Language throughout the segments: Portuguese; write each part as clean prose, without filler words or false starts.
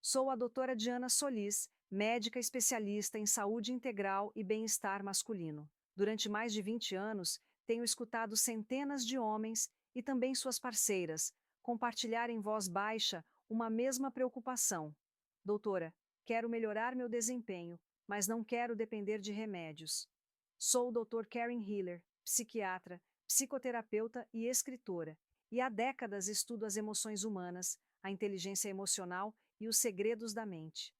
Sou a doutora Diana Solis, médica especialista em saúde integral e bem-estar masculino. Durante mais de 20 anos, tenho escutado centenas de homens e também suas parceiras compartilhar em voz baixa uma mesma preocupação. Doutora, quero melhorar meu desempenho, mas não quero depender de remédios. Sou o Dr. Karen Hiller, psiquiatra, psicoterapeuta e escritora, e há décadas estudo as emoções humanas, a inteligência emocional e os segredos da mente.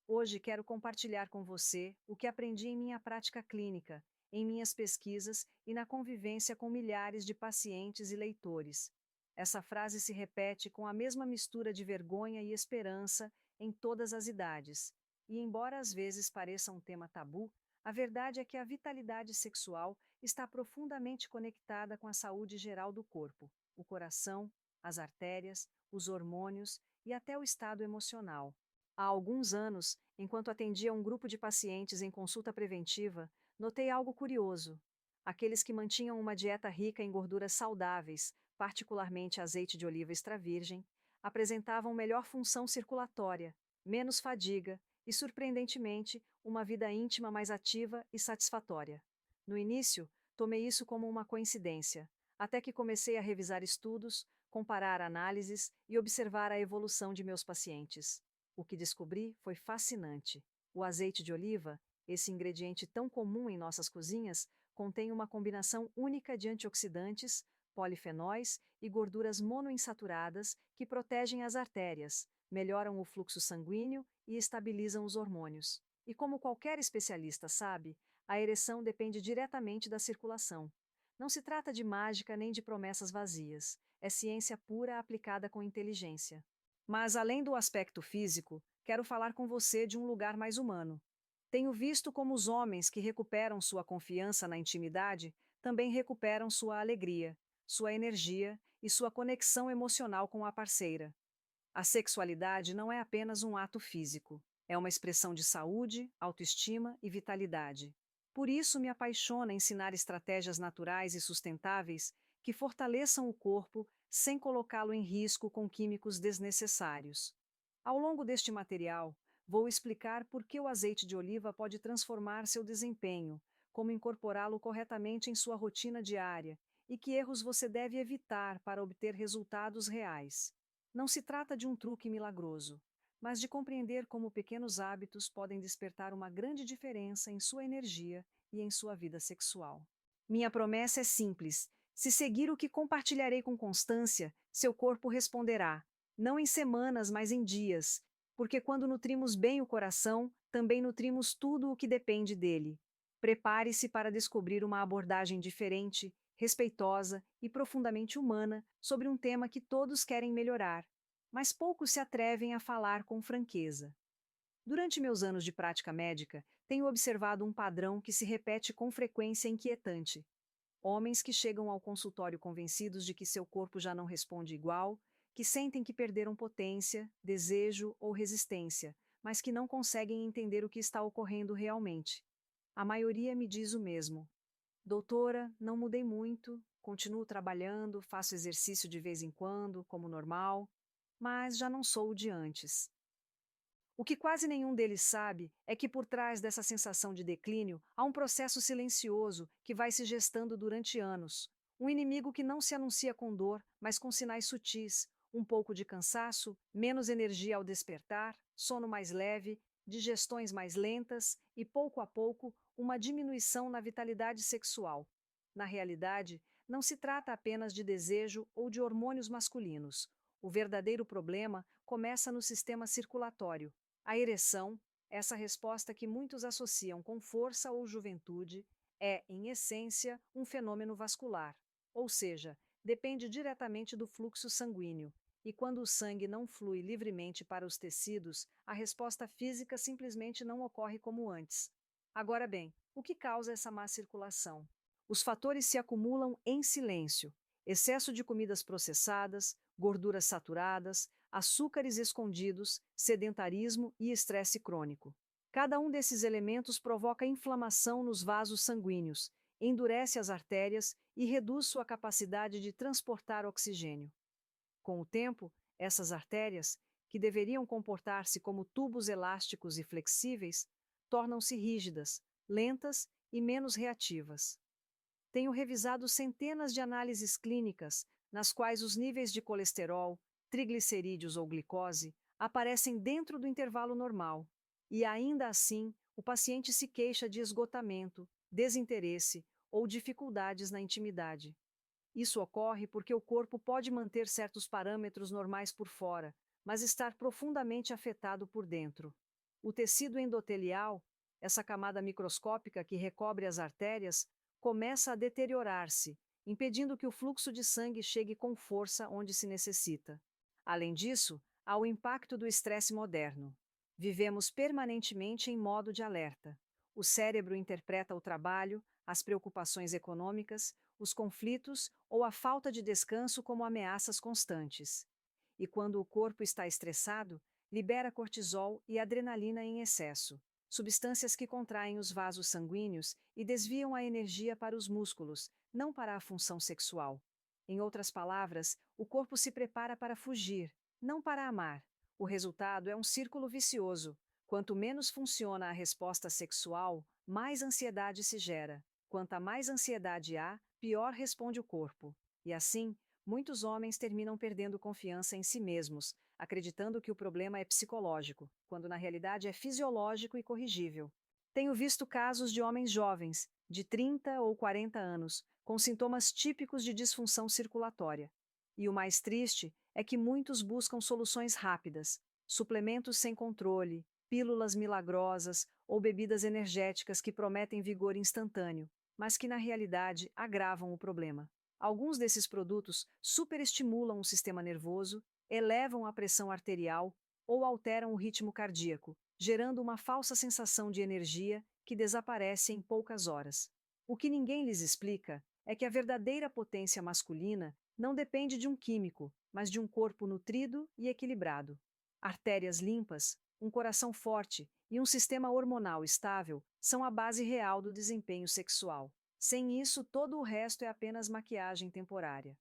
Hoje quero compartilhar com você o que aprendi em minha prática clínica, em minhas pesquisas e na convivência com milhares de pacientes e leitores. Essa frase se repete com a mesma mistura de vergonha e esperança em todas as idades. E embora às vezes pareça um tema tabu, a verdade é que a vitalidade sexual está profundamente conectada com a saúde geral do corpo, o coração, as artérias, os hormônios e até o estado emocional. Há alguns anos, enquanto atendia um grupo de pacientes em consulta preventiva, notei algo curioso. Aqueles que mantinham uma dieta rica em gorduras saudáveis, particularmente azeite de oliva extra virgem, apresentavam melhor função circulatória, menos fadiga e, surpreendentemente, uma vida íntima mais ativa e satisfatória. No início, tomei isso como uma coincidência, até que comecei a revisar estudos, comparar análises e observar a evolução de meus pacientes. O que descobri foi fascinante. O azeite de oliva, esse ingrediente tão comum em nossas cozinhas, contém uma combinação única de antioxidantes, polifenóis e gorduras monoinsaturadas que protegem as artérias, melhoram o fluxo sanguíneo e estabilizam os hormônios. E como qualquer especialista sabe, a ereção depende diretamente da circulação. Não se trata de mágica nem de promessas vazias, é ciência pura aplicada com inteligência. Mas, além do aspecto físico, quero falar com você de um lugar mais humano. Tenho visto como os homens que recuperam sua confiança na intimidade também recuperam sua alegria, sua energia e sua conexão emocional com a parceira. A sexualidade não é apenas um ato físico, é uma expressão de saúde, autoestima e vitalidade. Por isso me apaixona ensinar estratégias naturais e sustentáveis que fortaleçam o corpo sem colocá-lo em risco com químicos desnecessários. Ao longo deste material, vou explicar por que o azeite de oliva pode transformar seu desempenho, como incorporá-lo corretamente em sua rotina diária e que erros você deve evitar para obter resultados reais. Não se trata de um truque milagroso, mas de compreender como pequenos hábitos podem despertar uma grande diferença em sua energia e em sua vida sexual. Minha promessa é simples: se seguir o que compartilharei com constância, seu corpo responderá, não em semanas, mas em dias, porque quando nutrimos bem o coração, também nutrimos tudo o que depende dele. Prepare-se para descobrir uma abordagem diferente, respeitosa e profundamente humana sobre um tema que todos querem melhorar, mas poucos se atrevem a falar com franqueza. Durante meus anos de prática médica, tenho observado um padrão que se repete com frequência inquietante. Homens que chegam ao consultório convencidos de que seu corpo já não responde igual, que sentem que perderam potência, desejo ou resistência, mas que não conseguem entender o que está ocorrendo realmente. A maioria me diz o mesmo. Doutora, não mudei muito, continuo trabalhando, faço exercício de vez em quando, como normal, mas já não sou o de antes. O que quase nenhum deles sabe é que por trás dessa sensação de declínio há um processo silencioso que vai se gestando durante anos. Um inimigo que não se anuncia com dor, mas com sinais sutis, um pouco de cansaço, menos energia ao despertar, sono mais leve, digestões mais lentas e, pouco a pouco, uma diminuição na vitalidade sexual. Na realidade, não se trata apenas de desejo ou de hormônios masculinos. O verdadeiro problema começa no sistema circulatório. A ereção, essa resposta que muitos associam com força ou juventude, é, em essência, um fenômeno vascular, ou seja, depende diretamente do fluxo sanguíneo. E quando o sangue não flui livremente para os tecidos, a resposta física simplesmente não ocorre como antes. Agora bem, o que causa essa má circulação? Os fatores se acumulam em silêncio: excesso de comidas processadas, gorduras saturadas, açúcares escondidos, sedentarismo e estresse crônico. Cada um desses elementos provoca inflamação nos vasos sanguíneos, endurece as artérias e reduz sua capacidade de transportar oxigênio. Com o tempo, essas artérias, que deveriam comportar-se como tubos elásticos e flexíveis, tornam-se rígidas, lentas e menos reativas. Tenho revisado centenas de análises clínicas nas quais os níveis de colesterol, triglicerídeos ou glicose aparecem dentro do intervalo normal, e ainda assim o paciente se queixa de esgotamento, desinteresse ou dificuldades na intimidade. Isso ocorre porque o corpo pode manter certos parâmetros normais por fora, mas estar profundamente afetado por dentro. O tecido endotelial, essa camada microscópica que recobre as artérias, começa a deteriorar-se, impedindo que o fluxo de sangue chegue com força onde se necessita. Além disso, há o impacto do estresse moderno. Vivemos permanentemente em modo de alerta. O cérebro interpreta o trabalho, as preocupações econômicas, os conflitos ou a falta de descanso como ameaças constantes. E quando o corpo está estressado, libera cortisol e adrenalina em excesso, substâncias que contraem os vasos sanguíneos e desviam a energia para os músculos, não para a função sexual. Em outras palavras, o corpo se prepara para fugir, não para amar. O resultado é um círculo vicioso. Quanto menos funciona a resposta sexual, mais ansiedade se gera. Quanta mais ansiedade há, pior responde o corpo. E assim, muitos homens terminam perdendo confiança em si mesmos, acreditando que o problema é psicológico, quando na realidade é fisiológico e corrigível. Tenho visto casos de homens jovens, de 30 ou 40 anos, com sintomas típicos de disfunção circulatória. E o mais triste é que muitos buscam soluções rápidas, suplementos sem controle, pílulas milagrosas ou bebidas energéticas que prometem vigor instantâneo, mas que na realidade agravam o problema. Alguns desses produtos superestimulam o sistema nervoso, elevam a pressão arterial ou alteram o ritmo cardíaco, gerando uma falsa sensação de energia que desaparece em poucas horas. O que ninguém lhes explica é que a verdadeira potência masculina não depende de um químico, mas de um corpo nutrido e equilibrado. Artérias limpas, um coração forte e um sistema hormonal estável são a base real do desempenho sexual. Sem isso, todo o resto é apenas maquiagem temporária.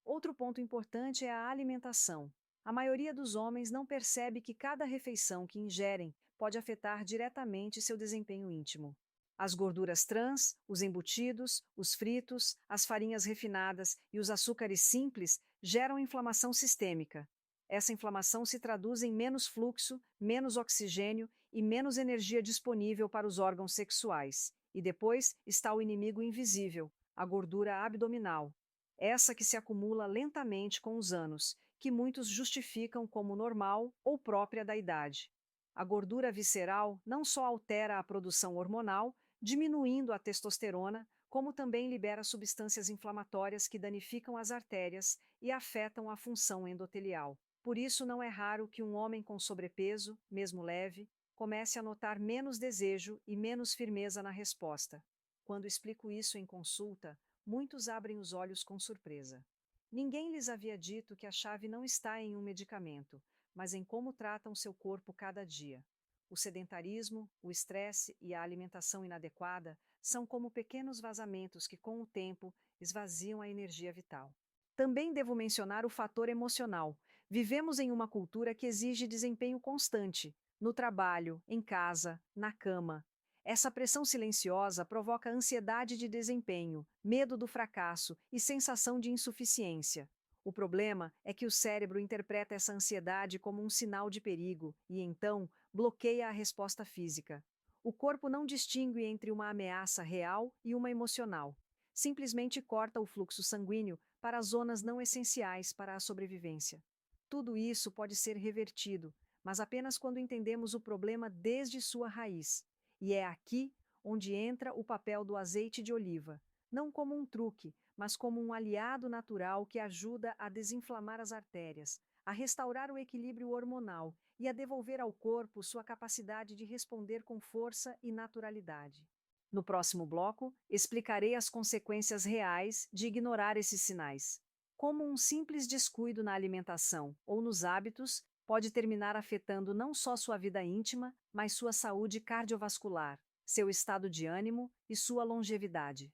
Outro ponto importante é a alimentação. A maioria dos homens não percebe que cada refeição que ingerem pode afetar diretamente seu desempenho íntimo. As gorduras trans, os embutidos, os fritos, as farinhas refinadas e os açúcares simples geram inflamação sistêmica. Essa inflamação se traduz em menos fluxo, menos oxigênio e menos energia disponível para os órgãos sexuais. E depois está o inimigo invisível, a gordura abdominal. Essa que se acumula lentamente com os anos, que muitos justificam como normal ou própria da idade. A gordura visceral não só altera a produção hormonal, diminuindo a testosterona, como também libera substâncias inflamatórias que danificam as artérias e afetam a função endotelial. Por isso, não é raro que um homem com sobrepeso, mesmo leve, comece a notar menos desejo e menos firmeza na resposta. Quando explico isso em consulta, muitos abrem os olhos com surpresa. Ninguém lhes havia dito que a chave não está em um medicamento, mas em como tratam seu corpo cada dia. O sedentarismo, o estresse e a alimentação inadequada são como pequenos vazamentos que, com o tempo, esvaziam a energia vital. Também devo mencionar o fator emocional. Vivemos em uma cultura que exige desempenho constante, no trabalho, em casa, na cama. Essa pressão silenciosa provoca ansiedade de desempenho, medo do fracasso e sensação de insuficiência. O problema é que o cérebro interpreta essa ansiedade como um sinal de perigo e, então, bloqueia a resposta física. O corpo não distingue entre uma ameaça real e uma emocional. Simplesmente corta o fluxo sanguíneo para as zonas não essenciais para a sobrevivência. Tudo isso pode ser revertido, mas apenas quando entendemos o problema desde sua raiz. E é aqui onde entra o papel do azeite de oliva, não como um truque, mas como um aliado natural que ajuda a desinflamar as artérias, a restaurar o equilíbrio hormonal e a devolver ao corpo sua capacidade de responder com força e naturalidade. No próximo bloco, explicarei as consequências reais de ignorar esses sinais. Como um simples descuido na alimentação ou nos hábitos pode terminar afetando não só sua vida íntima, mas sua saúde cardiovascular, seu estado de ânimo e sua longevidade.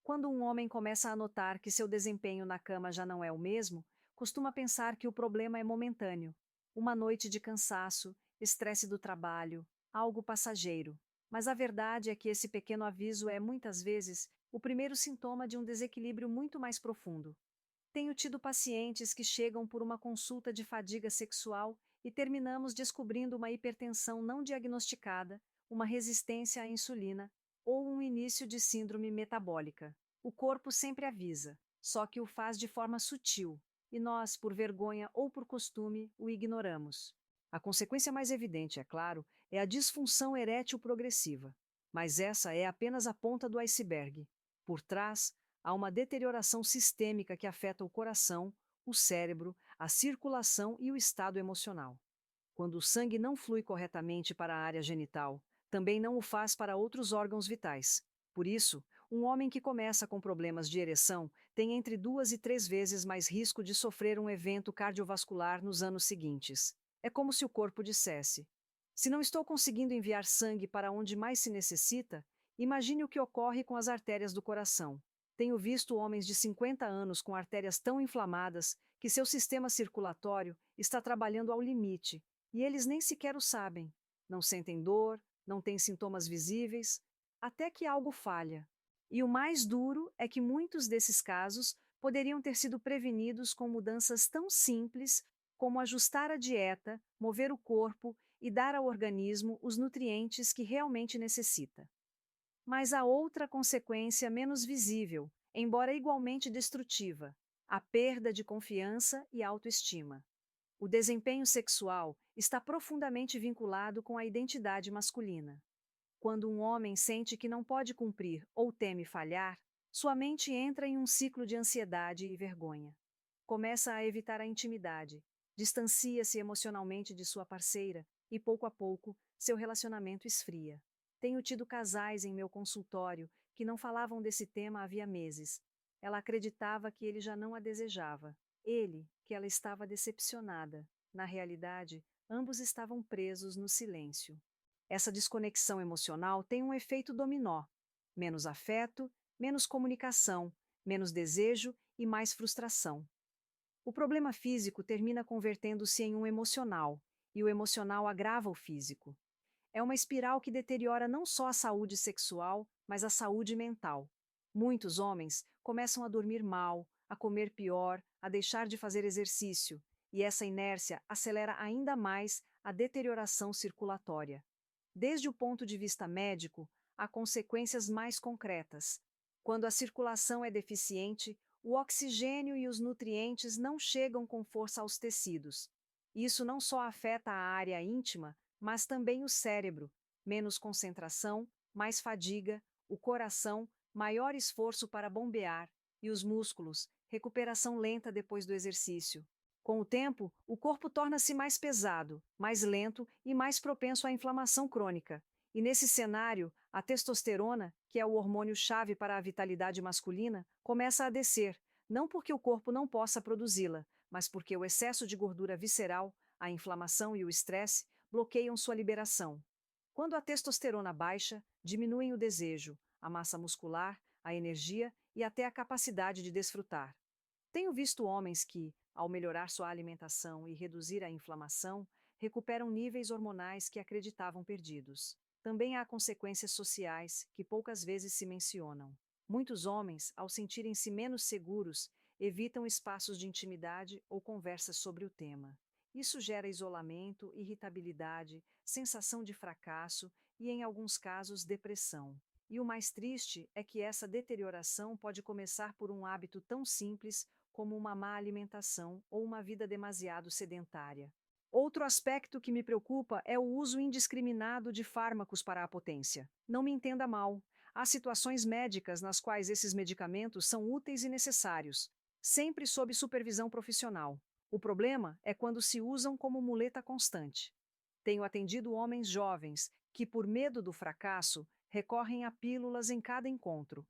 Quando um homem começa a notar que seu desempenho na cama já não é o mesmo, costuma pensar que o problema é momentâneo. uma noite de cansaço, estresse do trabalho, algo passageiro. Mas a verdade é que esse pequeno aviso é, muitas vezes, o primeiro sintoma de um desequilíbrio muito mais profundo. Tenho tido pacientes que chegam por uma consulta de fadiga sexual e terminamos descobrindo uma hipertensão não diagnosticada, uma resistência à insulina ou um início de síndrome metabólica. O corpo sempre avisa, só que o faz de forma sutil, e nós, por vergonha ou por costume, o ignoramos. A consequência mais evidente, é claro, é a disfunção erétil progressiva. Mas essa é apenas a ponta do iceberg. Por trás, há uma deterioração sistêmica que afeta o coração, o cérebro, a circulação e o estado emocional. Quando o sangue não flui corretamente para a área genital, também não o faz para outros órgãos vitais. Por isso, um homem que começa com problemas de ereção tem entre 2 e 3 vezes mais risco de sofrer um evento cardiovascular nos anos seguintes. É como se o corpo dissesse: se não estou conseguindo enviar sangue para onde mais se necessita, imagine o que ocorre com as artérias do coração. Tenho visto homens de 50 anos com artérias tão inflamadas que seu sistema circulatório está trabalhando ao limite, e eles nem sequer o sabem. Não sentem dor, não têm sintomas visíveis, até que algo falha. E o mais duro é que muitos desses casos poderiam ter sido prevenidos com mudanças tão simples como ajustar a dieta, mover o corpo e dar ao organismo os nutrientes que realmente necessita. Mas há outra consequência menos visível, embora igualmente destrutiva: a perda de confiança e autoestima. O desempenho sexual está profundamente vinculado com a identidade masculina. Quando um homem sente que não pode cumprir ou teme falhar, sua mente entra em um ciclo de ansiedade e vergonha. Começa a evitar a intimidade, distancia-se emocionalmente de sua parceira e, pouco a pouco, seu relacionamento esfria. Tenho tido casais em meu consultório que não falavam desse tema havia meses. Ela acreditava que ele já não a desejava. Ele, que ela estava decepcionada. Na realidade, ambos estavam presos no silêncio. Essa desconexão emocional tem um efeito dominó: menos afeto, menos comunicação, menos desejo e mais frustração. O problema físico termina convertendo-se em um emocional, e o emocional agrava o físico. É uma espiral que deteriora não só a saúde sexual, mas a saúde mental. Muitos homens começam a dormir mal, a comer pior, a deixar de fazer exercício, e essa inércia acelera ainda mais a deterioração circulatória. Desde o ponto de vista médico, há consequências mais concretas. Quando a circulação é deficiente, o oxigênio e os nutrientes não chegam com força aos tecidos. Isso não só afeta a área íntima, mas também o cérebro: menos concentração, mais fadiga, o coração, maior esforço para bombear, e os músculos, recuperação lenta depois do exercício. Com o tempo, o corpo torna-se mais pesado, mais lento e mais propenso à inflamação crônica. E nesse cenário, a testosterona, que é o hormônio-chave para a vitalidade masculina, começa a descer, não porque o corpo não possa produzi-la, mas porque o excesso de gordura visceral, a inflamação e o estresse bloqueiam sua liberação. Quando a testosterona baixa, diminuem o desejo, a massa muscular, a energia e até a capacidade de desfrutar. Tenho visto homens que, ao melhorar sua alimentação e reduzir a inflamação, recuperam níveis hormonais que acreditavam perdidos. Também há consequências sociais que poucas vezes se mencionam. Muitos homens, ao sentirem-se menos seguros, evitam espaços de intimidade ou conversas sobre o tema. Isso gera isolamento, irritabilidade, sensação de fracasso e, em alguns casos, depressão. E o mais triste é que essa deterioração pode começar por um hábito tão simples como uma má alimentação ou uma vida demasiado sedentária. Outro aspecto que me preocupa é o uso indiscriminado de fármacos para a potência. Não me entenda mal. Há situações médicas nas quais esses medicamentos são úteis e necessários, sempre sob supervisão profissional. O problema é quando se usam como muleta constante. Tenho atendido homens jovens que, por medo do fracasso, recorrem a pílulas em cada encontro.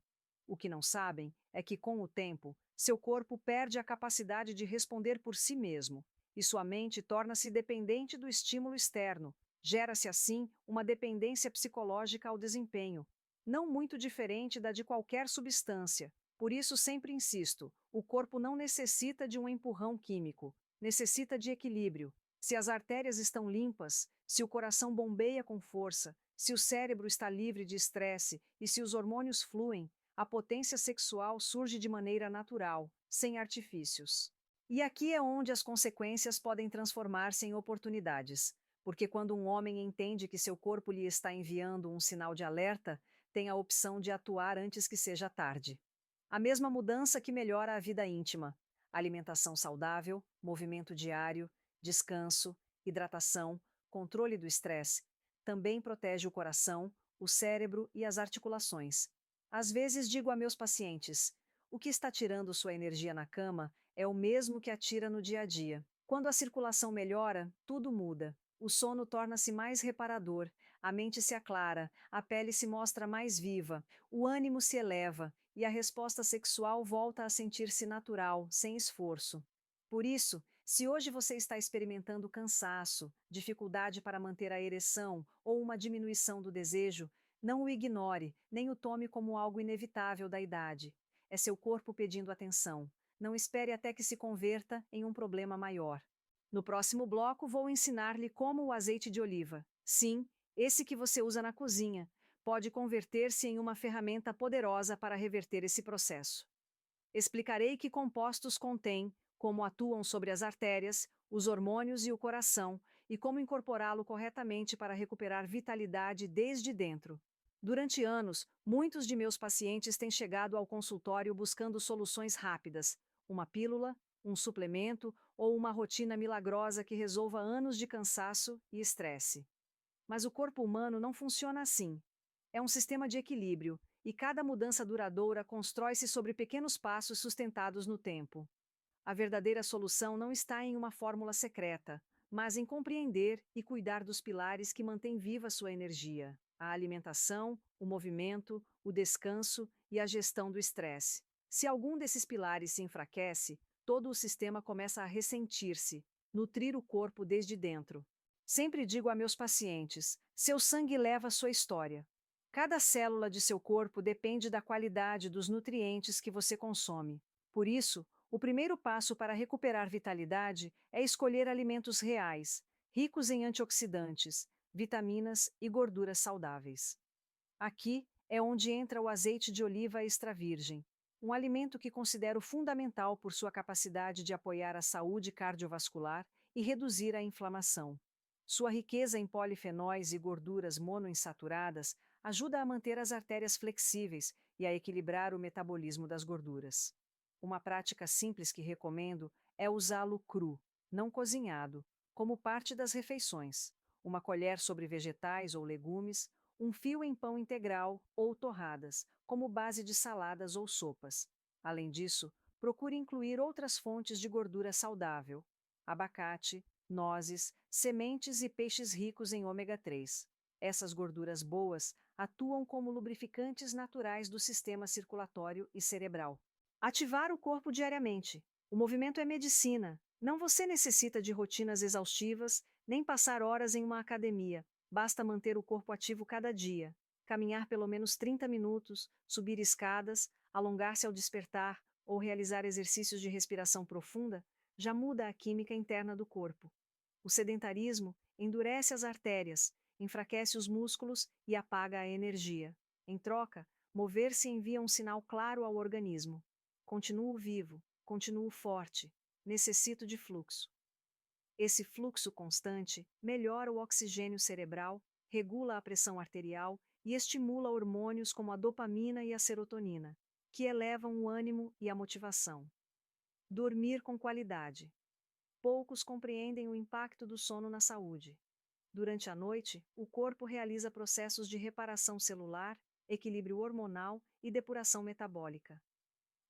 O que não sabem é que, com o tempo, seu corpo perde a capacidade de responder por si mesmo, e sua mente torna-se dependente do estímulo externo. Gera-se, assim, uma dependência psicológica ao desempenho, não muito diferente da de qualquer substância. Por isso sempre insisto: o corpo não necessita de um empurrão químico, necessita de equilíbrio. Se as artérias estão limpas, se o coração bombeia com força, se o cérebro está livre de estresse e se os hormônios fluem, a potência sexual surge de maneira natural, sem artifícios. E aqui é onde as consequências podem transformar-se em oportunidades, porque quando um homem entende que seu corpo lhe está enviando um sinal de alerta, tem a opção de atuar antes que seja tarde. A mesma mudança que melhora a vida íntima: alimentação saudável, movimento diário, descanso, hidratação, controle do estresse, também protege o coração, o cérebro e as articulações. Às vezes digo a meus pacientes: o que está tirando sua energia na cama é o mesmo que atira no dia a dia. Quando a circulação melhora, tudo muda. O sono torna-se mais reparador, a mente se aclara, a pele se mostra mais viva, o ânimo se eleva e a resposta sexual volta a sentir-se natural, sem esforço. Por isso, se hoje você está experimentando cansaço, dificuldade para manter a ereção ou uma diminuição do desejo, não o ignore, nem o tome como algo inevitável da idade. É seu corpo pedindo atenção. Não espere até que se converta em um problema maior. No próximo bloco, vou ensinar-lhe como o azeite de oliva, sim, esse que você usa na cozinha, pode converter-se em uma ferramenta poderosa para reverter esse processo. Explicarei que compostos contém, como atuam sobre as artérias, os hormônios e o coração, e como incorporá-lo corretamente para recuperar vitalidade desde dentro. Durante anos, muitos de meus pacientes têm chegado ao consultório buscando soluções rápidas, uma pílula, um suplemento ou uma rotina milagrosa que resolva anos de cansaço e estresse. Mas o corpo humano não funciona assim. É um sistema de equilíbrio, e cada mudança duradoura constrói-se sobre pequenos passos sustentados no tempo. A verdadeira solução não está em uma fórmula secreta, mas em compreender e cuidar dos pilares que mantêm viva sua energia: a alimentação, o movimento, o descanso e a gestão do estresse. Se algum desses pilares se enfraquece, todo o sistema começa a ressentir-se, nutrir o corpo desde dentro. Sempre digo a meus pacientes: seu sangue leva sua história. Cada célula de seu corpo depende da qualidade dos nutrientes que você consome. Por isso, o primeiro passo para recuperar vitalidade é escolher alimentos reais, ricos em antioxidantes, vitaminas e gorduras saudáveis. Aqui é onde entra o azeite de oliva extra virgem, um alimento que considero fundamental por sua capacidade de apoiar a saúde cardiovascular e reduzir a inflamação. Sua riqueza em polifenóis e gorduras monoinsaturadas ajuda a manter as artérias flexíveis e a equilibrar o metabolismo das gorduras. Uma prática simples que recomendo é usá-lo cru, não cozinhado, como parte das refeições. Uma colher sobre vegetais ou legumes, um fio em pão integral ou torradas, como base de saladas ou sopas. Além disso, procure incluir outras fontes de gordura saudável: abacate, nozes, sementes e peixes ricos em ômega 3. Essas gorduras boas atuam como lubrificantes naturais do sistema circulatório e cerebral. Ativar o corpo diariamente. O movimento é medicina. Não você necessita de rotinas exaustivas, nem passar horas em uma academia. Basta manter o corpo ativo cada dia. Caminhar pelo menos 30 minutos, subir escadas, alongar-se ao despertar ou realizar exercícios de respiração profunda já muda a química interna do corpo. O sedentarismo endurece as artérias, enfraquece os músculos e apaga a energia. Em troca, mover-se envia um sinal claro ao organismo: continuo vivo, continuo forte, necessito de fluxo. Esse fluxo constante melhora o oxigênio cerebral, regula a pressão arterial e estimula hormônios como a dopamina e a serotonina, que elevam o ânimo e a motivação. Dormir com qualidade. Poucos compreendem o impacto do sono na saúde. Durante a noite, o corpo realiza processos de reparação celular, equilíbrio hormonal e depuração metabólica.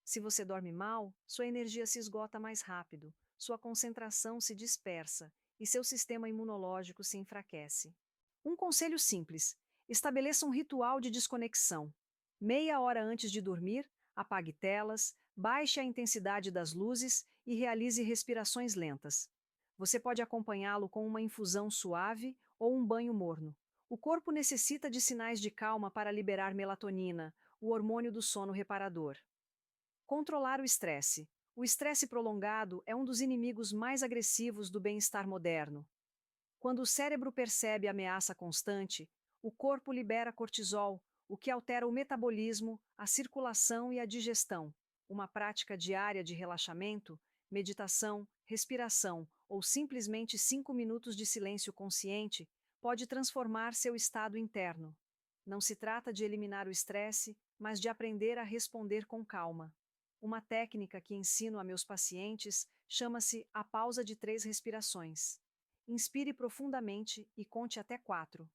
Se você dorme mal, sua energia se esgota mais rápido, sua concentração se dispersa e seu sistema imunológico se enfraquece. Um conselho simples: estabeleça um ritual de desconexão. Meia hora antes de dormir, apague telas, baixe a intensidade das luzes e realize respirações lentas. Você pode acompanhá-lo com uma infusão suave ou um banho morno. O corpo necessita de sinais de calma para liberar melatonina, o hormônio do sono reparador. Controlar o estresse. O estresse prolongado é um dos inimigos mais agressivos do bem-estar moderno. Quando o cérebro percebe ameaça constante, o corpo libera cortisol, o que altera o metabolismo, a circulação e a digestão. Uma prática diária de relaxamento, meditação, respiração ou simplesmente 5 minutos de silêncio consciente pode transformar seu estado interno. Não se trata de eliminar o estresse, mas de aprender a responder com calma. Uma técnica que ensino a meus pacientes chama-se a pausa de 3 respirações. Inspire profundamente e conte até 4.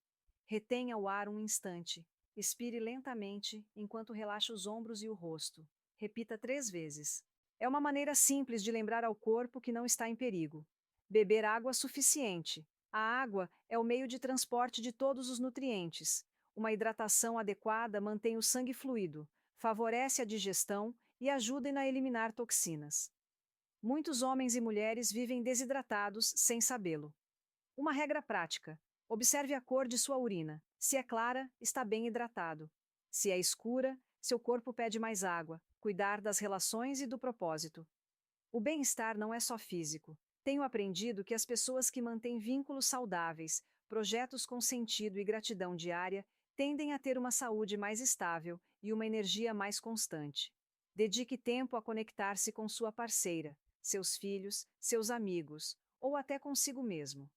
Retenha o ar um instante. Expire lentamente enquanto relaxa os ombros e o rosto. Repita 3 vezes. É uma maneira simples de lembrar ao corpo que não está em perigo. Beber água suficiente. A água é o meio de transporte de todos os nutrientes. Uma hidratação adequada mantém o sangue fluido, favorece a digestão e ajuda a eliminar toxinas. Muitos homens e mulheres vivem desidratados sem sabê-lo. Uma regra prática: observe a cor de sua urina. Se é clara, está bem hidratado. Se é escura, seu corpo pede mais água. Cuidar das relações e do propósito. O bem-estar não é só físico. Tenho aprendido que as pessoas que mantêm vínculos saudáveis, projetos com sentido e gratidão diária, tendem a ter uma saúde mais estável e uma energia mais constante. Dedique tempo a conectar-se com sua parceira, seus filhos, seus amigos, ou até consigo mesmo.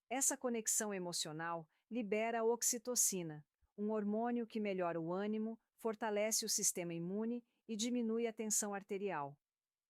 Essa conexão emocional libera a oxitocina, um hormônio que melhora o ânimo, fortalece o sistema imune e diminui a tensão arterial.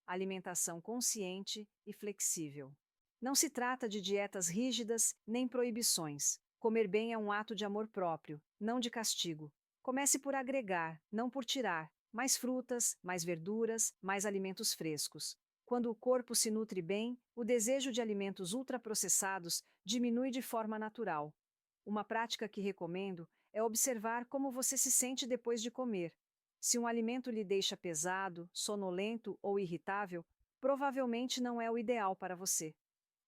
Alimentação consciente e flexível. Não se trata de dietas rígidas nem proibições. Comer bem é um ato de amor próprio, não de castigo. Comece por agregar, não por tirar. Mais frutas, mais verduras, mais alimentos frescos. Quando o corpo se nutre bem, o desejo de alimentos ultraprocessados diminui de forma natural. Uma prática que recomendo é observar como você se sente depois de comer. Se um alimento lhe deixa pesado, sonolento ou irritável, provavelmente não é o ideal para você.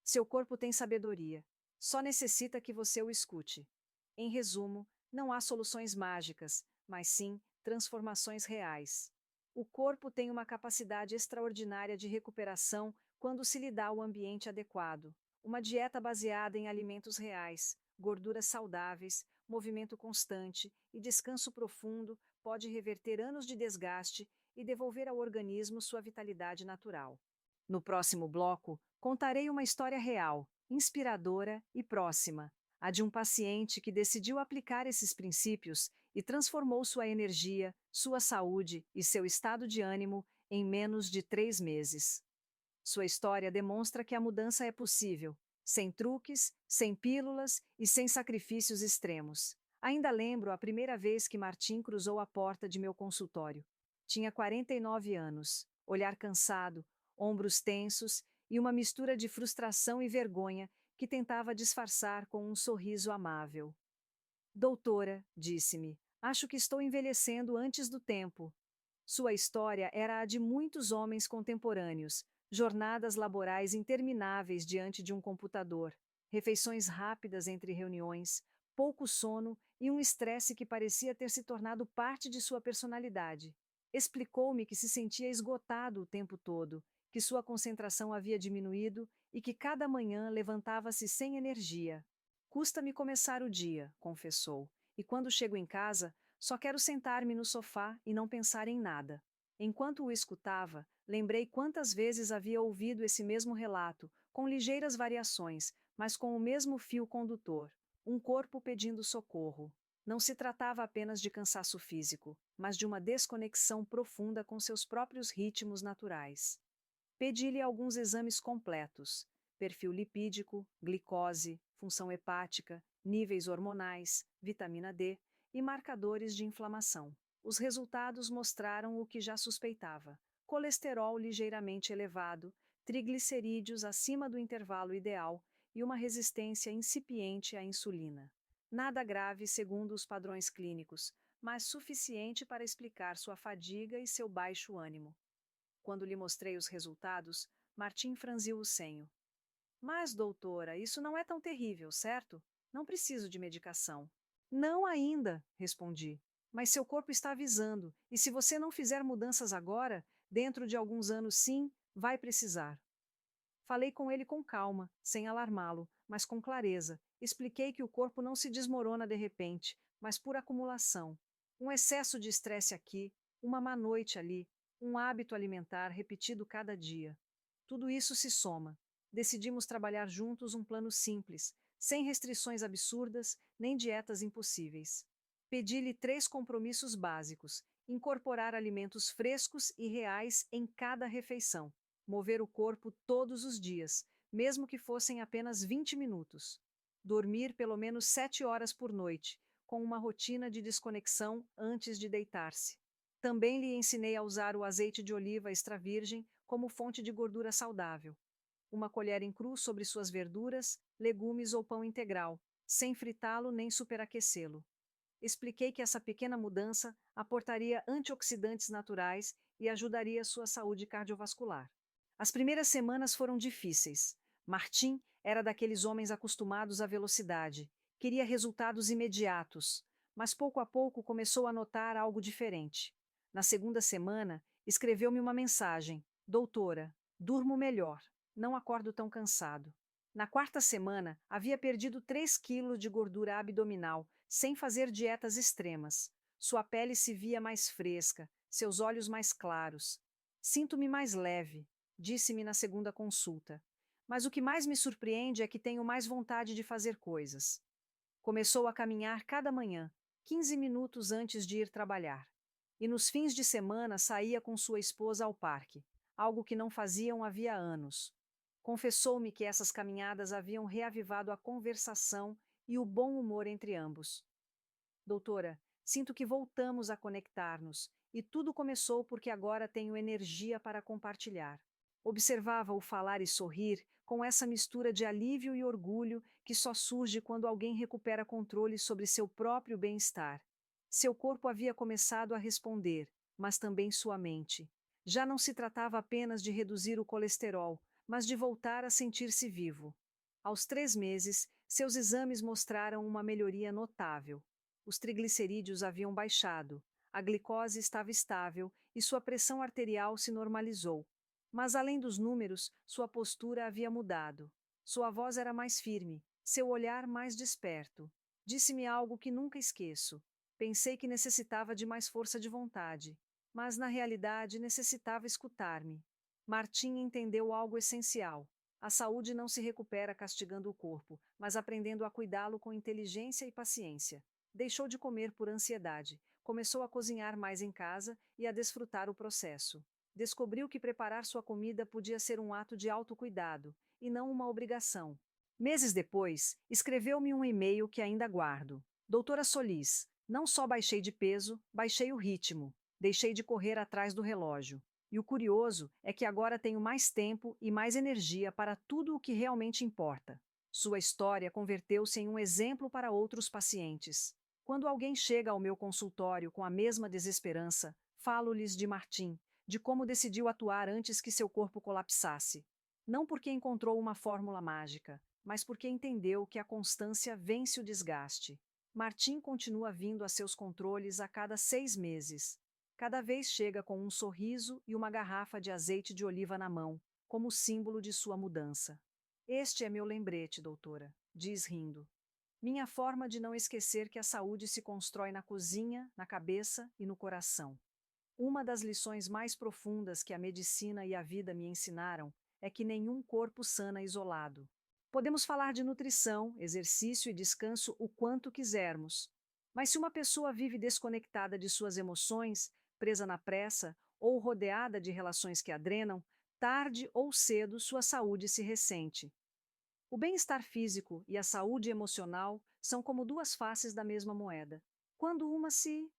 Seu corpo tem sabedoria. Só necessita que você o escute. Em resumo, não há soluções mágicas, mas sim transformações reais. O corpo tem uma capacidade extraordinária de recuperação quando se lhe dá o ambiente adequado. Uma dieta baseada em alimentos reais, gorduras saudáveis, movimento constante e descanso profundo pode reverter anos de desgaste e devolver ao organismo sua vitalidade natural. No próximo bloco, contarei uma história real, inspiradora e próxima, a de um paciente que decidiu aplicar esses princípios e transformou sua energia, sua saúde e seu estado de ânimo em menos de 3 meses. Sua história demonstra que a mudança é possível, sem truques, sem pílulas e sem sacrifícios extremos. Ainda lembro a primeira vez que Martim cruzou a porta de meu consultório. Tinha 49 anos, olhar cansado, ombros tensos e uma mistura de frustração e vergonha que tentava disfarçar com um sorriso amável. Doutora, disse-me, acho que estou envelhecendo antes do tempo. Sua história era a de muitos homens contemporâneos, jornadas laborais intermináveis diante de um computador, refeições rápidas entre reuniões, pouco sono e um estresse que parecia ter se tornado parte de sua personalidade. Explicou-me que se sentia esgotado o tempo todo, que sua concentração havia diminuído e que cada manhã levantava-se sem energia. Custa-me começar o dia, confessou, e quando chego em casa, só quero sentar-me no sofá e não pensar em nada. Enquanto o escutava, lembrei quantas vezes havia ouvido esse mesmo relato, com ligeiras variações, mas com o mesmo fio condutor: um corpo pedindo socorro. Não se tratava apenas de cansaço físico, mas de uma desconexão profunda com seus próprios ritmos naturais. Pedi-lhe alguns exames completos: perfil lipídico, glicose, função hepática, níveis hormonais, vitamina D e marcadores de inflamação. Os resultados mostraram o que já suspeitava: colesterol ligeiramente elevado, triglicerídeos acima do intervalo ideal e uma resistência incipiente à insulina. Nada grave segundo os padrões clínicos, mas suficiente para explicar sua fadiga e seu baixo ânimo. Quando lhe mostrei os resultados, Martim franziu o senho. Mas, doutora, isso não é tão terrível, certo? Não preciso de medicação. Não ainda, respondi. Mas seu corpo está avisando, e se você não fizer mudanças agora, dentro de alguns anos sim, Vai precisar. Falei com ele com calma, sem alarmá-lo, mas com clareza. Expliquei que o corpo não se desmorona de repente, mas por acumulação. Um excesso de estresse aqui, uma má noite ali, um hábito alimentar repetido cada dia. Tudo isso se soma. Decidimos trabalhar juntos um plano simples, sem restrições absurdas nem dietas impossíveis. Pedi-lhe 3 compromissos básicos: incorporar alimentos frescos e reais em cada refeição, mover o corpo todos os dias, mesmo que fossem apenas 20 minutos. Dormir pelo menos 7 horas por noite, com uma rotina de desconexão antes de deitar-se. Também lhe ensinei a usar o azeite de oliva extra virgem como fonte de gordura saudável. Uma colher em cru sobre suas verduras, legumes ou pão integral, sem fritá-lo nem superaquecê-lo. Expliquei que essa pequena mudança aportaria antioxidantes naturais e ajudaria sua saúde cardiovascular. As primeiras semanas foram difíceis. Martim era daqueles homens acostumados à velocidade, queria resultados imediatos, mas pouco a pouco começou a notar algo diferente. Na segunda semana, escreveu-me uma mensagem: Doutora, durmo melhor, não acordo tão cansado. Na quarta semana, havia perdido 3 quilos de gordura abdominal, sem fazer dietas extremas. Sua pele se via mais fresca, seus olhos mais claros. Sinto-me mais leve, disse-me na segunda consulta. Mas o que mais me surpreende é que tenho mais vontade de fazer coisas. Começou a caminhar cada manhã, 15 minutos antes de ir trabalhar. E nos fins de semana saía com sua esposa ao parque, algo que não faziam havia anos. Confessou-me que essas caminhadas haviam reavivado a conversação e o bom humor entre ambos. Doutora, sinto que voltamos a conectar-nos, e tudo começou porque agora tenho energia para compartilhar. Observava-o falar e sorrir com essa mistura de alívio e orgulho que só surge quando alguém recupera controle sobre seu próprio bem-estar. Seu corpo havia começado a responder, mas também sua mente. Já não se tratava apenas de reduzir o colesterol, mas de voltar a sentir-se vivo. Aos 3 meses, seus exames mostraram uma melhoria notável. Os triglicerídeos haviam baixado, a glicose estava estável e sua pressão arterial se normalizou. Mas, além dos números, sua postura havia mudado. Sua voz era mais firme, seu olhar mais desperto. Disse-me algo que nunca esqueço. Pensei que necessitava de mais força de vontade, mas na realidade necessitava escutar-me. Martim entendeu algo essencial. A saúde não se recupera castigando o corpo, mas aprendendo a cuidá-lo com inteligência e paciência. Deixou de comer por ansiedade, começou a cozinhar mais em casa e a desfrutar o processo. Descobriu que preparar sua comida podia ser um ato de autocuidado, e não uma obrigação. Meses depois, escreveu-me um e-mail que ainda guardo. Doutora Solis, não só baixei de peso, baixei o ritmo. Deixei de correr atrás do relógio. E o curioso é que agora tenho mais tempo e mais energia para tudo o que realmente importa. Sua história converteu-se em um exemplo para outros pacientes. Quando alguém chega ao meu consultório com a mesma desesperança, falo-lhes de Martim, de como decidiu atuar antes que seu corpo colapsasse. Não porque encontrou uma fórmula mágica, mas porque entendeu que a constância vence o desgaste. Martim continua vindo a seus controles a cada 6 meses. Cada vez chega com um sorriso e uma garrafa de azeite de oliva na mão, como símbolo de sua mudança. Este é meu lembrete, doutora, diz rindo. Minha forma de não esquecer que a saúde se constrói na cozinha, na cabeça e no coração. Uma das lições mais profundas que a medicina e a vida me ensinaram é que nenhum corpo sana isolado. Podemos falar de nutrição, exercício e descanso o quanto quisermos. Mas se uma pessoa vive desconectada de suas emoções, presa na pressa ou rodeada de relações que a drenam, tarde ou cedo sua saúde se ressente. O bem-estar físico e a saúde emocional são como duas faces da mesma moeda. Quando uma se